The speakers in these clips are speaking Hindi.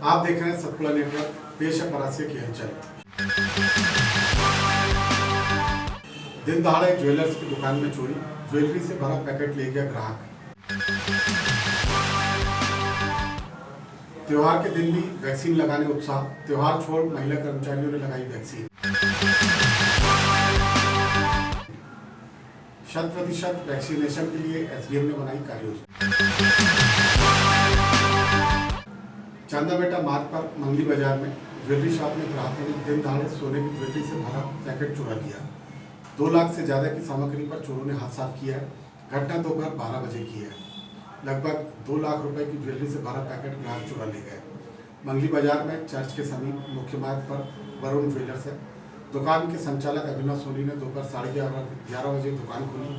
आप देख रहे हैं सतपुड़ा नेटवर्क, पेश है परासिया की हलचल। दिन दहाड़े ज्वेलर्स की दुकान में चोरी, ज्वेलरी से भरा पैकेट ले गया ग्राहक। त्योहार के दिन भी वैक्सीन लगाने उत्साह, त्योहार छोड़ महिला कर्मचारियों ने लगाई वैक्सीन। 100% वैक्सीनेशन के लिए एसडीएम ने बनाई कार्ययोजना। चांदाबेटा मार्ग पर मंगली बाजार में ज्वेलरी शॉप में ग्राहकों ने दिन दहाड़े सोने की ज्वेलरी से भरा पैकेट चुरा लिया। 2 लाख से ज्यादा की सामग्री पर चोरों ने हाथ साफ किया है। घटना दोपहर 12 बजे की है। लगभग 2 लाख रुपए की ज्वेलरी से भरा पैकेट ग्राहक चुरा ले गए। मंगली बाजार में चर्च के समीप मुख्य मार्ग पर वरुण ज्वेलर्स है। दुकान के संचालक अभिनव सोनी ने दोपहर 11:30 बजे दुकान खोली।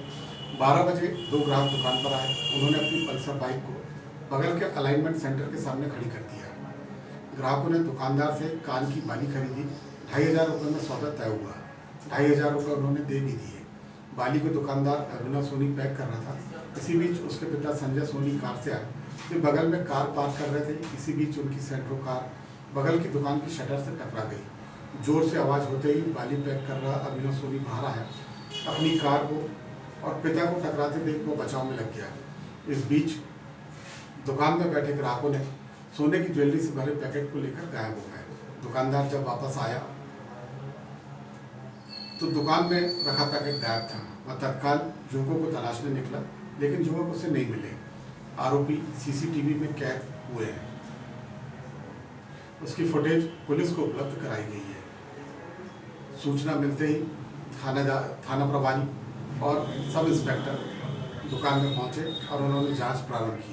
12 बजे 2 ग्राहक दुकान पर आए। उन्होंने अपनी पल्सर बाइक को बगल के अलाइनमेंट सेंटर के सामने खड़ी कर दिया। ग्राहकों ने दुकानदार से कान की बाली खरीदी। 2,500 रुपये में सौदा तय हुआ। 2,500 रुपये उन्होंने दे भी दिए। बाली को दुकानदार अभिनव सोनी पैक कर रहा था। इसी बीच उसके पिता संजय सोनी कार से आए, जो बगल में कार पार्क कर रहे थे। इसी बीच उनकी सेंट्रो कार बगल की दुकान की शटर से टकरा गई। जोर से आवाज़ होते ही बाली पैक कर रहा अभिनव सोनी बाहर आया। अपनी कार को और पिता को टकराते देख वो बचाव में लग गया। इस बीच दुकान में बैठे ग्राहकों ने सोने की ज्वेलरी से भरे पैकेट को लेकर गायब हो गए। दुकानदार जब वापस आया तो दुकान में रखा पैकेट गायब था। वह तत्काल युवकों को तलाशने निकला, लेकिन युवक उसे नहीं मिले। आरोपी सीसीटीवी में कैद हुए हैं। उसकी फुटेज पुलिस को उपलब्ध कराई गई है। सूचना मिलते ही थाना प्रभारी और सब इंस्पेक्टर दुकान में पहुंचे और उन्होंने जांच प्रारंभ की।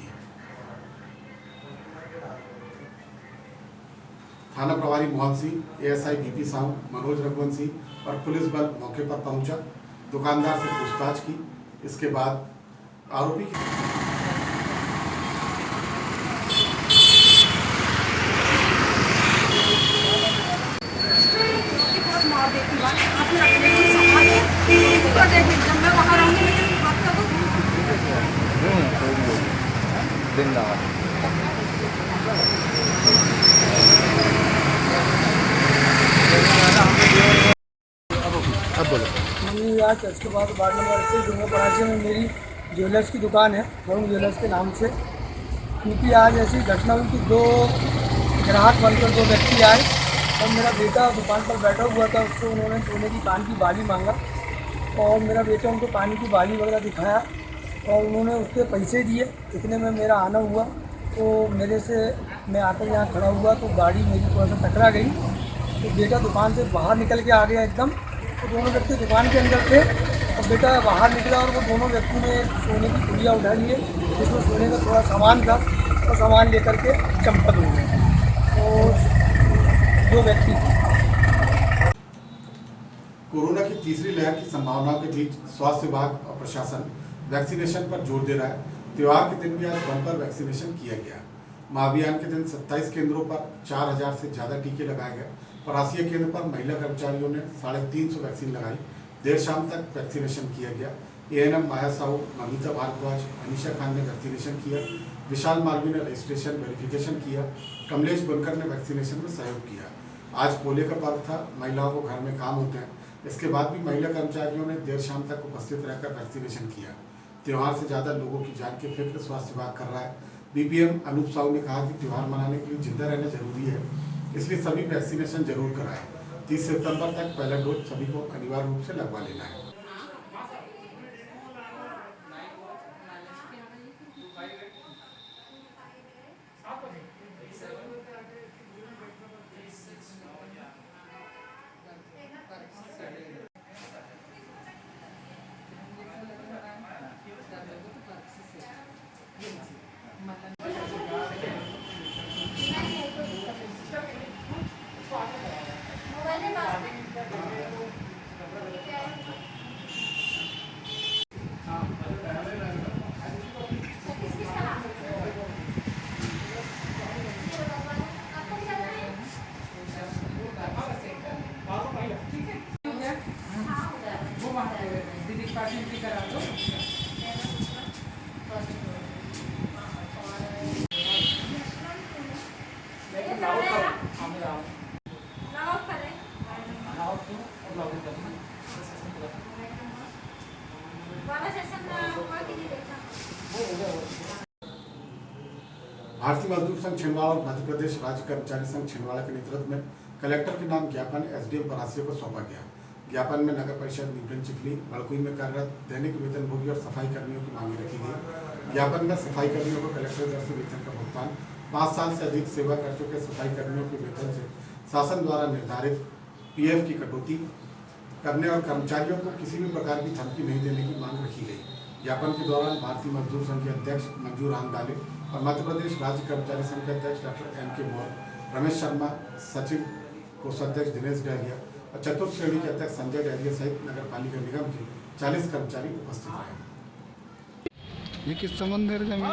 थाना प्रभारी मोहन सिंह, एएसआई बीपी साहू, मनोज रघुवंशी और पुलिस बल मौके पर पहुंचा। दुकानदार से पूछताछ की। इसके बाद आरोपी की अब बोलो। मैं यहाँ चर्च के बाद वार्ड नंबर 8 जुम्मन परासी में मेरी ज्वेलर्स की दुकान है, वरुण ज्वेलर्स के नाम से। क्योंकि आज ऐसी घटना हुई कि 2 ग्राहक बनकर 2 व्यक्ति आए और मेरा बेटा दुकान पर बैठा हुआ था। उससे उन्होंने सोने की कान की बाली मांगा और मेरा बेटा उनको कान की बाली वगैरह दिखाया और उन्होंने उसके पैसे दिए। इतने में मेरा आना हुआ तो मेरे से मैं आकर यहाँ खड़ा हुआ तो गाड़ी मेरी थोड़ा सा टकरा गई। तो बेटा दुकान से बाहर निकल के आ गया एकदम। तो दोनों व्यक्ति दुकान के अंदर थे और बेटा बाहर निकला और वो दोनों व्यक्ति ने सोने की पुड़िया उठा लिए, जिसमें सोने का थोड़ा सामान था और सामान लेकर के चंपत हो गए। तो 2 व्यक्ति थे। कोरोना की तीसरी लहर की संभावनाओं के बीच स्वास्थ्य विभाग और प्रशासन वैक्सीनेशन पर जोर दे रहा है। त्योहार के दिन भी आज बम्पर वैक्सीनेशन किया गया। महाअभियान के दिन 27 केंद्रों पर 4,000 से ज़्यादा टीके लगाए गए। परासिया केंद्र पर महिला कर्मचारियों ने 350 वैक्सीन लगाई। देर शाम तक वैक्सीनेशन किया गया। एएनएम माया साहू, मनीता भारद्वाज, अनिशा खान ने वैक्सीनेशन किया। विशाल मालवी ने रजिस्ट्रेशन वेरिफिकेशन किया। कमलेश बुनकर ने वैक्सीनेशन में सहयोग किया। आज पोले का पर्व था। महिलाओं को घर में काम होते हैं। इसके बाद भी महिला कर्मचारियों ने देर शाम तक उपस्थित रहकर वैक्सीनेशन किया। त्योहार से ज़्यादा लोगों की जान की फिक्र स्वास्थ्य विभाग कर रहा है। बीपीएम अनूप साहू ने कहा कि त्यौहार मनाने के लिए जिंदा रहना जरूरी है, इसलिए सभी वैक्सीनेशन जरूर कराएं। 30 सितंबर तक पहला डोज सभी को अनिवार्य रूप से लगवा लेना है। भारतीय मजदूर संघ छिंदवाड़ा और मध्य प्रदेश राज्य कर्मचारी संघ छिंदवाड़ा के नेतृत्व में कलेक्टर के नाम ज्ञापन एसडीएम परासिया को सौंपा गया। ज्ञापन में नगर परिषद न्यूटन चिखली बड़कुई में कार्यरत दैनिक वेतनभोगी और सफाई कर्मियों की मांगे रखी गई। ज्ञापन में सफाई कर्मियों को कलेक्टर दर से वेतन का भुगतान, 5 साल से अधिक सेवा कर चुके सफाई कर्मियों के वेतन से शासन द्वारा निर्धारित पीएफ की कटौती करने और कर्मचारियों को किसी भी प्रकार की धमकी नहीं देने की मांग रखी गई। ज्ञापन के दौरान भारतीय मजदूर संघ के अध्यक्ष मंजूर दाले और मध्य प्रदेश राज्य कर्मचारी संघ के अध्यक्ष डॉक्टर एम.के. मौर्य, रमेश शर्मा, सचिव कोषाध्यक्ष दिनेश डहरिया और चतुर्थ श्रेणी के अध्यक्ष संजय डहरिया सहित नगर पालिका निगम के 40 कर्मचारी उपस्थित रहे। ये किस संबंध है जमीन?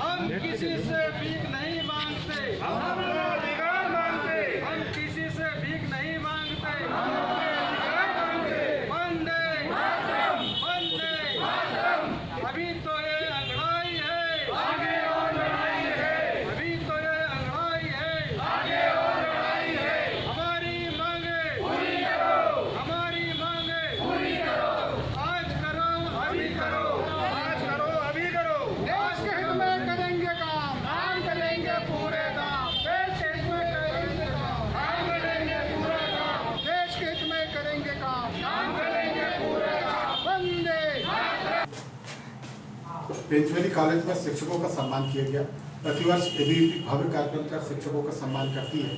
हम किसी से भीख नहीं मांगते, हम अधिकार मांगते, हम किसी से भीख नहीं मांगते, हम अधिकार मांगते। वंदे वंदे अभी तो ये अंगड़ाई है, आगे और लड़ाई है। अभी तो ये अंगड़ाई है, आगे और लड़ाई है। हमारी मांगे पूरी करो, हमारी मांगे पूरी करो। आज करो अभी करो, आज करो अभी करो। देश के हित में करेंगे काम, काम करेंगे पूरे दाम। देश के हित में करेंगे काम, काम करेंगे पूरे दाम। देश के हित में करेंगे काम, काम करेंगे पूरे दाम। वंदे पेंचवेली कॉलेज में शिक्षकों का सम्मान किया गया। प्रतिवर्ष एबीवीपी भव्य कार्यक्रम कर शिक्षकों का सम्मान करती है,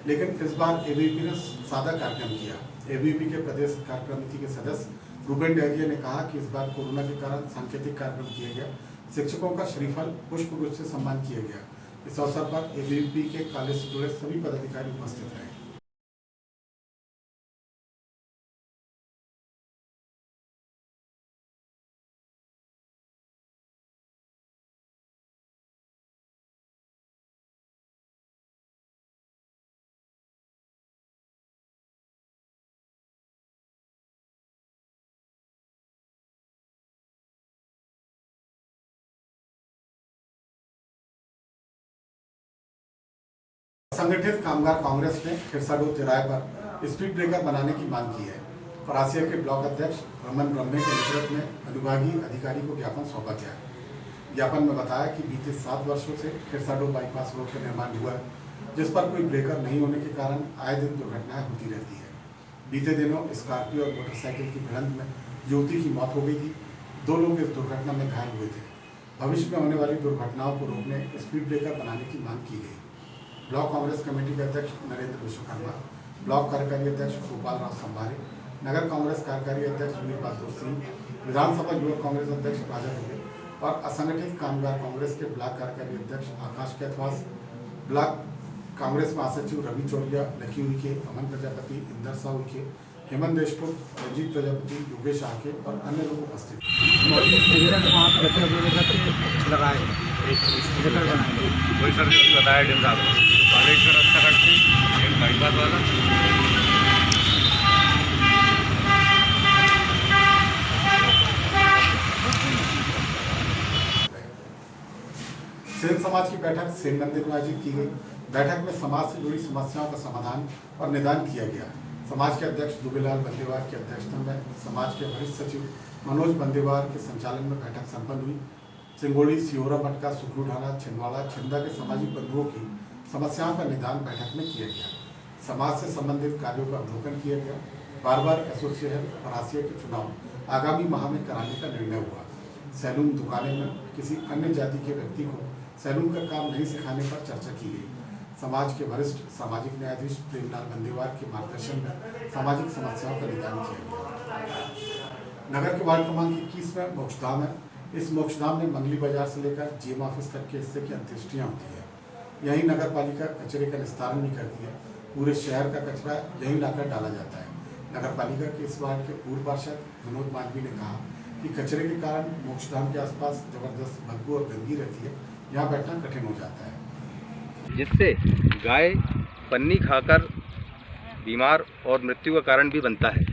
लेकिन इस बार एबीवीपी ने सादा कार्यक्रम किया। एबीवीपी के प्रदेश कार्यक्रम समिति के सदस्य रूबेन डहरिया ने कहा कि इस बार कोरोना के कारण सांकेतिक कार्यक्रम किया गया। शिक्षकों का श्रीफल पुष्प गुच्छ से सम्मान किया गया। इस अवसर पर एबीवीपी के कॉलेज से जुड़े सभी पदाधिकारी उपस्थित रहे। संगठित कामगार कांग्रेस ने खिरसाडो तिराहे पर स्पीड ब्रेकर बनाने की मांग की है। परासिया के ब्लॉक अध्यक्ष रमन ब्रह्मे के नेतृत्व में अनुविभागीय अधिकारी को ज्ञापन सौंपा गया। ज्ञापन में बताया कि बीते 7 वर्षों से खिरसाडो बाईपास रोड का निर्माण हुआ है, जिस पर कोई ब्रेकर नहीं होने के कारण आए दिन दुर्घटनाएं होती रहती है। बीते दिनों स्कॉर्पियो और मोटरसाइकिल की भिड़ंत में युवती की मौत हो गई थी। 2 लोग इस दुर्घटना में घायल हुए थे। भविष्य में होने वाली दुर्घटनाओं को रोकने स्पीड ब्रेकर बनाने की मांग की गई। ब्लॉक कांग्रेस कमेटी के अध्यक्ष नरेंद्र विश्वकर्मा, ब्लॉक कार्यकारी अध्यक्ष गोपाल राव संभारे, नगर कांग्रेस कार्यकारी अध्यक्ष वीर बहादुर सिंह, विधानसभा युवक कांग्रेस अध्यक्ष राजा दुबे और असंगठित कामगार कांग्रेस के ब्लॉक कार्यकारी अध्यक्ष आकाश कैथवास, ब्लॉक कांग्रेस महासचिव रवि चौरिया, लकी उइके, अमन प्रजापति, इंदर साहू उइके, हेमंत देशमुख, रंजीत प्रजापति, योगेश आके और अन्य लोग उपस्थित। वही सर जो बताया डीएम साहब कॉलेज का रास्ता काटते एक बाईपास वाला सेन समाज की बैठक सेन मंदिर में आयोजित की गई। बैठक में समाज से जुड़ी समस्याओं का समाधान और निदान किया गया। समाज के अध्यक्ष दुबेलाल बंदेवार की अध्यक्षता में समाज के वरिष्ठ सचिव मनोज बंदेवार के संचालन में बैठक संपन्न हुई। सिंगोली, सियोरा, मटका, सुखरू ढाना, छिंदवाड़ा, छिंदा के सामाजिक बंधुओं की समस्याओं का निदान बैठक में किया गया। समाज से संबंधित कार्यों का अवलोकन किया गया। बार एसोसिएशन परासिया के चुनाव आगामी माह में कराने का निर्णय हुआ। सैलून दुकानें में किसी अन्य जाति के व्यक्ति को सैलून का काम नहीं सिखाने पर चर्चा की गई। समाज के वरिष्ठ सामाजिक न्यायाधीश प्रेमलाल बंदेवार के मार्गदर्शन में सामाजिक समस्याओं का निदान किया गया। नगर के वार्ड क्रमांक 21 में मोक्षधाम है। इस मोक्षधाम में मंगली बाजार से लेकर जीएम ऑफिस तक के हिस्से की अंत्येष्टियाँ होती है। यहीं नगर पालिका कचरे का निस्तारण भी करती है। पूरे शहर का कचरा यहीं लाकर डाला जाता है। नगर पालिका के इस वार्ड के पूर्व पार्षद विनोद मालवी ने कहा कि कचरे के कारण मोक्षधाम के आसपास जबरदस्त बदबू और गंदगी रहती है। यहाँ बैठना कठिन हो जाता है, जिससे गाय पन्नी खाकर बीमार और मृत्यु का कारण भी बनता है।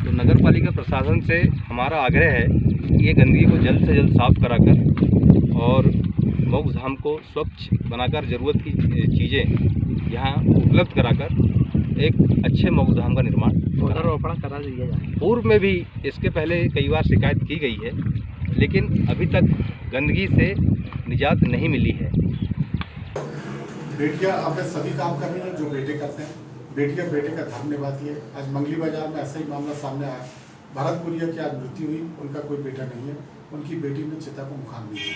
तो नगर पालिका प्रशासन से हमारा आग्रह है कि ये गंदगी को जल्द से जल्द साफ कराकर और मौकधाम को स्वच्छ बनाकर ज़रूरत की चीज़ें यहाँ उपलब्ध कराकर एक अच्छे मौकधाम का निर्माण पौधारोपण करा दिया जाए। पूर्व में भी इसके पहले कई बार शिकायत की गई है, लेकिन अभी तक गंदगी से निजात नहीं मिली है। बेटियां अपने सभी काम कर रही हैं जो बेटे करते हैं। बेटियां बेटे का धर्म निभाती है। आज मंगली बाजार में ऐसा ही मामला सामने आया। भरतपुरिया की आज मृत्यु हुई, उनका कोई बेटा नहीं है, उनकी बेटी ने चिता को मुखाग्नि दी।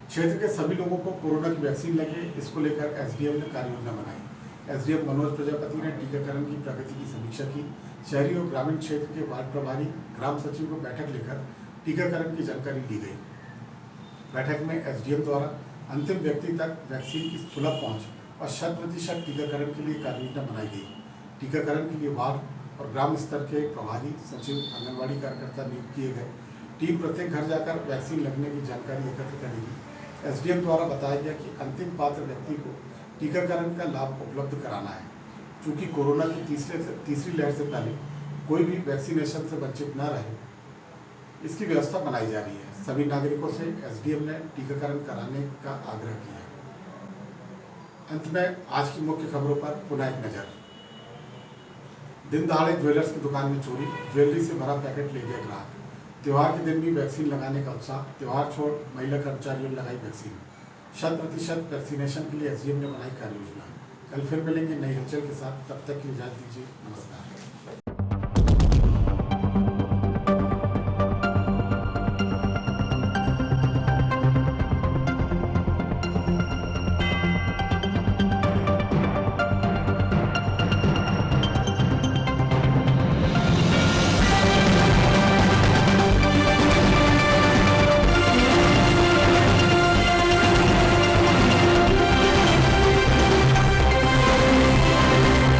क्षेत्र के सभी लोगों को कोरोना की वैक्सीन लगे, इसको लेकर एसडीएम ने कार्य योजना बनाई। एसडीएम मनोज प्रजापति ने टीकाकरण की प्रगति की समीक्षा की। शहरी और ग्रामीण क्षेत्र के वार्ड प्रभारी, ग्राम सचिव को बैठक लेकर टीकाकरण की जानकारी दी गई। बैठक में एसडीएम द्वारा अंतिम व्यक्ति तक वैक्सीन की सुलभ पहुंच और 100% टीकाकरण के लिए कार्य योजना बनाई गई। टीकाकरण के लिए वार्ड और ग्राम स्तर के प्रभारी, सचिव, आंगनबाड़ी कार्यकर्ता नियुक्त किए गए। टीम प्रत्येक घर जाकर वैक्सीन लगने की जानकारी एकत्र करेगी। एसडीएम द्वारा बताया गया कि अंतिम पात्र व्यक्ति को टीकाकरण का लाभ उपलब्ध कराना है। चूँकि कोरोना की तीसरी लहर से पहले कोई भी वैक्सीनेशन से वंचित न रहे, इसकी व्यवस्था बनाई जा रही है। सभी नागरिकों से एसडीएम ने टीकाकरण कराने का आग्रह किया। अंत में आज की मुख्य खबरों पर पुनः एक नजर। दिन दहाड़े ज्वेलर्स की दुकान में चोरी, ज्वेलरी से भरा पैकेट ले गया ग्राहक। त्योहार के दिन भी वैक्सीन लगाने का उत्साह, त्योहार छोड़ महिला कर्मचारियों ने लगाई वैक्सीन। 100% वैक्सीनेशन के लिए एसडीएम ने बनाई कार्य योजना। कल फिर मिलेंगे नई हलचल के साथ, तब तक के लिए इजाजत दीजिए। नमस्कार।